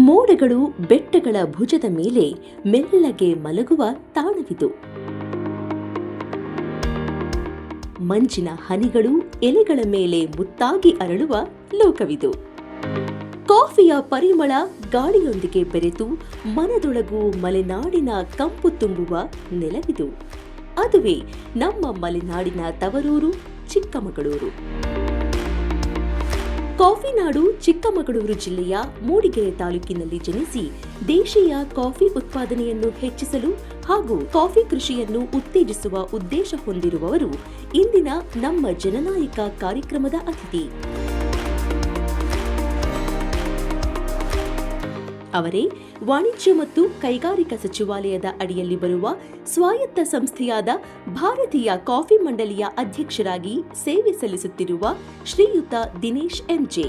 ಮೋಡಗಳು ಬೆಟ್ಟಗಳ ಭುಜದ ಮೇಲೆ ಮೆಲ್ಲಗೆ ಮಲಗುವ ತಾಣವಿದು. ಮಂಜಿನ ಹನಿಗಳು ಎಲೆಗಳ ಮೇಲೆ ಮುತ್ತಾಗಿ ಅರಳುವ ಲೋಕವಿದು. ಕಾಫಿಯ ಪರಿಮಳ ಗಾಳಿಯೊಂದಿಗೆ ಬೆರೆತು ಮನದೊಳಗೂ ಮಲೆನಾಡಿನ ಕಂಪು ತುಂಬುವ ನೆಲವಿದು. ಅದುವೇ ನಮ್ಮ ಮಲೆನಾಡಿನ ತವರೂರು ಚಿಕ್ಕಮಗಳೂರು. ಕಾಫಿ ನಾಡು ಚಿಕ್ಕಮಗಳೂರು ಜಿಲ್ಲೆಯ ಮೂಡಿಗೆರೆ ತಾಲೂಕಿನಲ್ಲಿ ಜನಿಸಿ ದೇಶೀಯ ಕಾಫಿ ಉತ್ಪಾದನೆಯನ್ನು ಹೆಚ್ಚಿಸಲು ಹಾಗೂ ಕಾಫಿ ಕೃಷಿಯನ್ನು ಉತ್ತೇಜಿಸುವ ಉದ್ದೇಶ ಹೊಂದಿರುವವರು ಇಂದಿನ ನಮ್ಮ ಜನನಾಯಕ ಕಾರ್ಯಕ್ರಮದ ಅತಿಥಿ. ಅವರೇ ವಾಣಿಜ್ಯ ಮತ್ತು ಕೈಗಾರಿಕಾ ಸಚಿವಾಲಯದ ಅಡಿಯಲ್ಲಿ ಬರುವ ಸ್ವಾಯತ್ತ ಸಂಸ್ಥೆಯಾದ ಭಾರತೀಯ ಕಾಫಿ ಮಂಡಳಿಯ ಅಧ್ಯಕ್ಷರಾಗಿ ಸೇವೆ ಸಲ್ಲಿಸುತ್ತಿರುವ ಶ್ರೀಯುತ ದಿನೇಶ್ ಎಂಜೆ.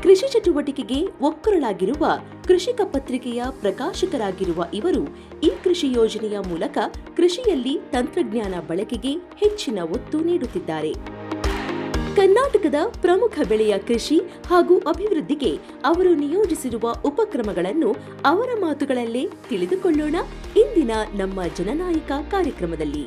ಕೃಷಿ ಚಟುವಟಿಕೆಗೆ ಒಕ್ಕರಳಾಗಿರುವ ಕೃಷಿಕ ಪತ್ರಿಕೆಯ ಪ್ರಕಾಶಕರಾಗಿರುವ ಇವರು ಈ ಕೃಷಿ ಯೋಜನೆಯ ಮೂಲಕ ಕೃಷಿಯಲ್ಲಿ ತಂತ್ರಜ್ಞಾನ ಬಳಕೆಗೆ ಹೆಚ್ಚಿನ ಒತ್ತು ನೀಡುತ್ತಿದ್ದಾರೆ. ಕರ್ನಾಟಕದ ಪ್ರಮುಖ ಬೆಳೆಯ ಕೃಷಿ ಹಾಗೂ ಅಭಿವೃದ್ಧಿಗೆ ಅವರು ನಿಯೋಜಿಸಿರುವ ಉಪಕ್ರಮಗಳನ್ನು ಅವರ ಮಾತುಗಳಲ್ಲೇ ತಿಳಿದುಕೊಳ್ಳೋಣ ಇಂದಿನ ನಮ್ಮ ಜನನಾಯಕ ಕಾರ್ಯಕ್ರಮದಲ್ಲಿ.